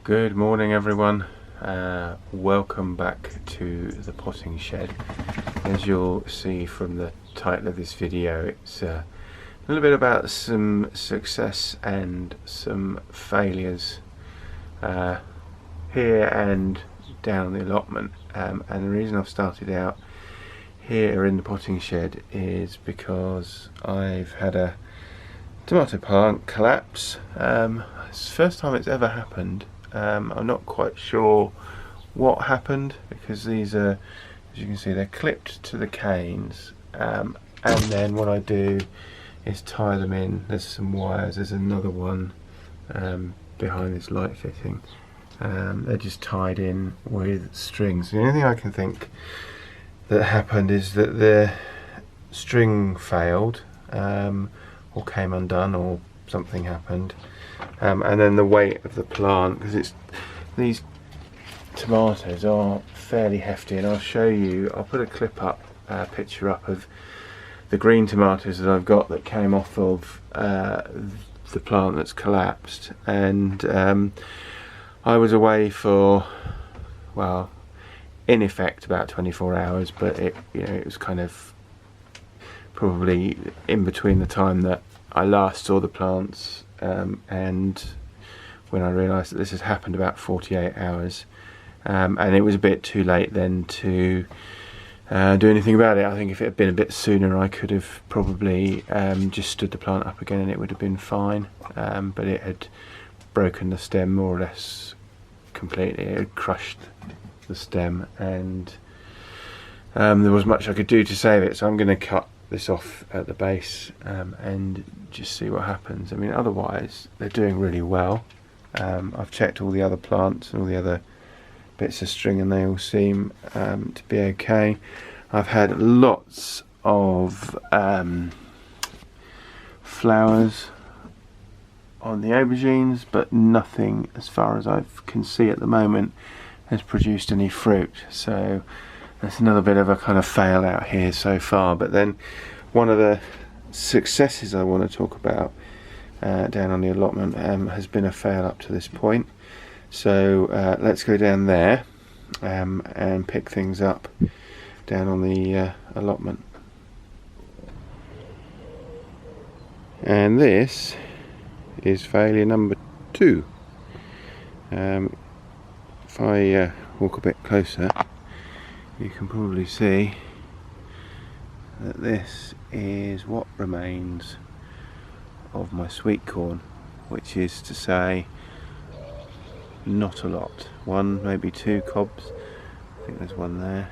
Good morning everyone, welcome back to the potting shed. As you'll see from the title of this video, it's a little bit about some success and some failures here and down the allotment, and the reason I've started out here in the potting shed is because I've had a tomato plant collapse. It's the first time it's ever happened. I'm not quite sure what happened because these are, as you can see, they're clipped to the canes, and then what I do is tie them in. There's some wires, there's another one behind this light fitting. They're just tied in with strings. The only thing I can think that happened is that the string failed, or came undone, or something happened. And then the weight of the plant, because these tomatoes are fairly hefty, and I'll show you, I'll put a clip up, picture up of the green tomatoes that I've got that came off of the plant that's collapsed. And I was away for, well, in effect about 24 hours, but it was kind of probably in between the time that I last saw the plants and when I realised that this had happened, about 48 hours, and it was a bit too late then to do anything about it. I think if it had been a bit sooner I could have probably just stood the plant up again and it would have been fine, but it had broken the stem more or less completely. It had crushed the stem, and there wasn't much I could do to save it, so I'm going to cut this off at the base and just see what happens. I mean, otherwise they're doing really well. I've checked all the other plants and all the other bits of string and they all seem to be okay. I've had lots of flowers on the aubergines, but nothing, as far as I can see at the moment, has produced any fruit. So that's another bit of a kind of fail out here so far. But then one of the successes I want to talk about down on the allotment has been a fail up to this point. So let's go down there and pick things up down on the allotment. And this is failure number 2. If I walk a bit closer, you can probably see that this is what remains of my sweet corn, which is to say not a lot. One, maybe 2 cobs. I think there's one there.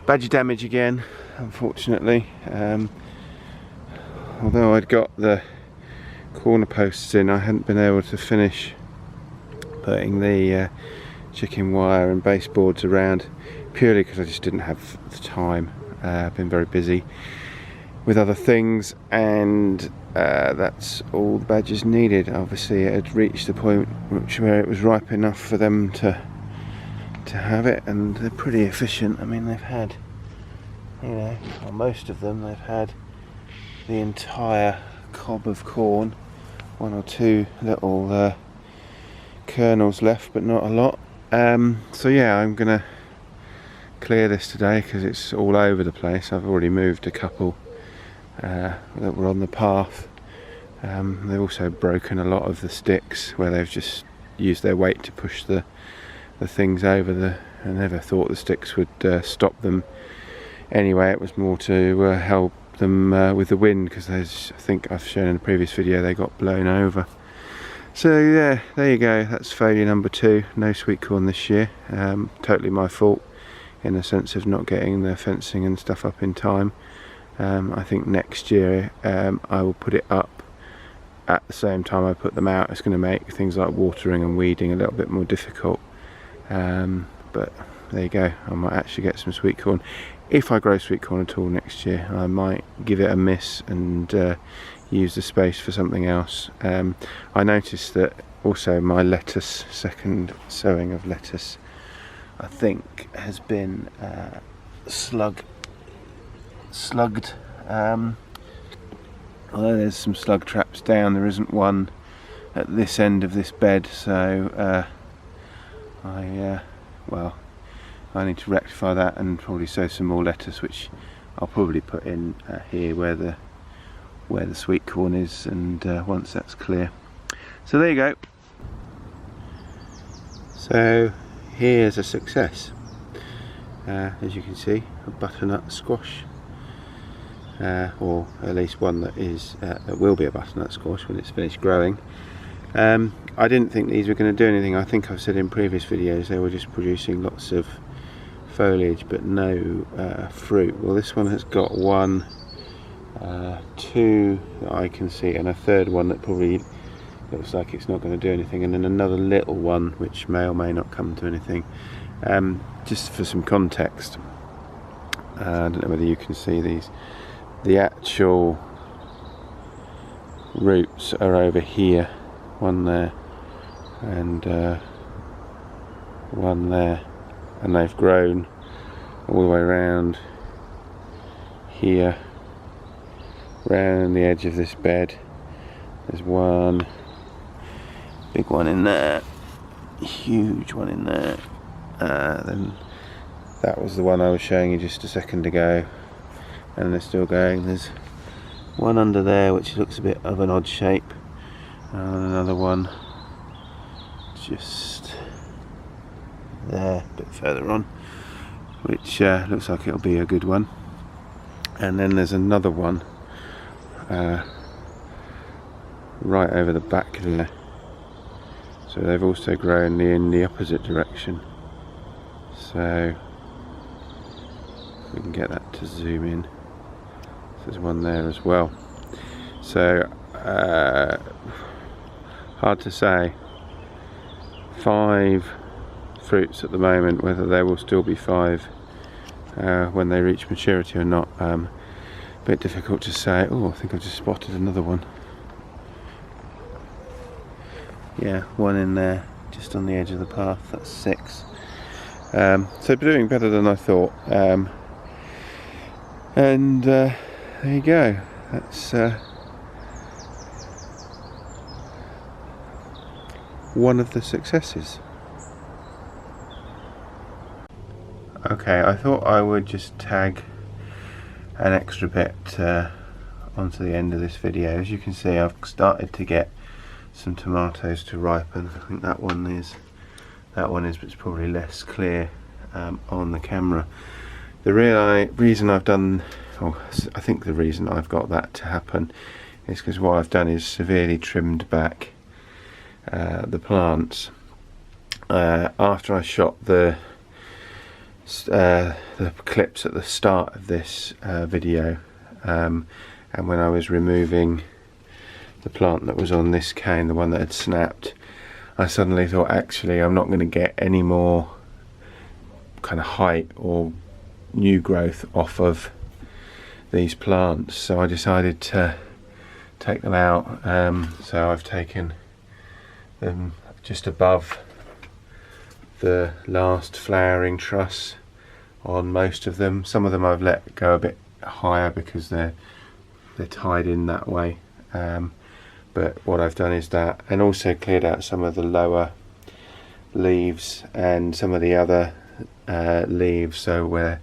Badger damage again, unfortunately. Although I'd got the corner posts in, I hadn't been able to finish putting the chicken wire and baseboards around, purely because I just didn't have the time. I've been very busy with other things, and that's all the badgers needed. Obviously it had reached the point where it was ripe enough for them to have it, and they're pretty efficient. I mean, they've had, well, most of them, they've had the entire cob of corn, 1 or 2 little kernels left, but not a lot. So yeah, I'm gonna clear this today because it's all over the place. I've already moved a couple that were on the path. They've also broken a lot of the sticks where they've just used their weight to push the things over. I never thought the sticks would stop them anyway. It was more to help them with the wind, because I think I've shown in the previous video they got blown over. So yeah, there you go, that's failure number 2. No sweet corn this year. Totally my fault, in the sense of not getting the fencing and stuff up in time. I think next year I will put it up at the same time I put them out. It's going to make things like watering and weeding a little bit more difficult. But there you go, I might actually get some sweet corn. If I grow sweet corn at all next year, I might give it a miss and use the space for something else. I noticed that also my lettuce, second sowing of lettuce, I think has been slugged. Although there's some slug traps down, there isn't one at this end of this bed, so well, I need to rectify that and probably sow some more lettuce, which I'll probably put in here where the sweet corn is, and once that's clear. So there you go. So here's a success. As you can see, a butternut squash, or at least one that is that will be a butternut squash when it's finished growing. I didn't think these were going to do anything. I think I've said in previous videos they were just producing lots of foliage but no fruit. Well, this one has got one, two that I can see, and a third one that probably looks like it's not going to do anything, and then another little one which may or may not come to anything. Just for some context, I don't know whether you can see these, the actual roots are over here, one there and one there, and they've grown all the way around here, round the edge of this bed. There's one big one in there, huge one in there, then that was the one I was showing you just a second ago, and they're still going. There's one under there which looks a bit of an odd shape, and another one just there, a bit further on, which looks like it'll be a good one. And then there's another one right over the back there, so they've also grown in the opposite direction. So if we can get that to zoom in, there's one there as well. So hard to say. 5 fruits at the moment, whether there will still be 5 when they reach maturity or not, a bit difficult to say. Oh, I think I've just spotted another one. Yeah, one in there just on the edge of the path. That's 6. So doing better than I thought, and there you go. That's one of the successes. Okay, I thought I would just tag an extra bit onto the end of this video. As you can see, I've started to get some tomatoes to ripen. I think that one is, but it's probably less clear on the camera. The reason I've done, or I think the reason I've got that to happen, is because what I've done is severely trimmed back the plants after I shot the clips at the start of this video, and when I was removing the plant that was on this cane, the one that had snapped, I suddenly thought, actually I'm not going to get any more kind of height or new growth off of these plants, so I decided to take them out. So I've taken them just above the last flowering truss on most of them. Some of them I've let go a bit higher because they're tied in that way, but what I've done is that, and also cleared out some of the lower leaves and some of the other leaves, so where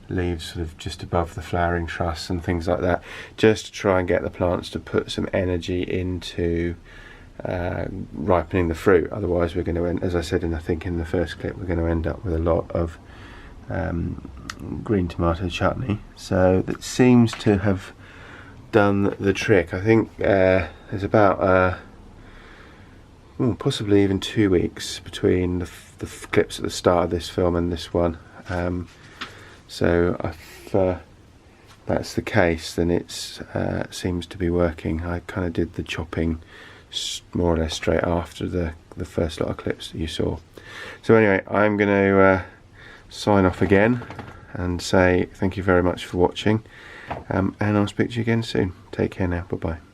leaves sort of just above the flowering truss and things like that, just to try and get the plants to put some energy into ripening the fruit. Otherwise we're going to end, as I said in the first clip, we're going to end up with a lot of green tomato chutney. So that seems to have done the trick. I think there's about possibly even 2 weeks between the clips at the start of this film and this one. So if that's the case, then it's seems to be working. I kind of did the chopping more or less straight after the first lot of clips that you saw. So anyway, I'm going to sign off again and say thank you very much for watching, and I'll speak to you again soon. Take care now. Bye bye.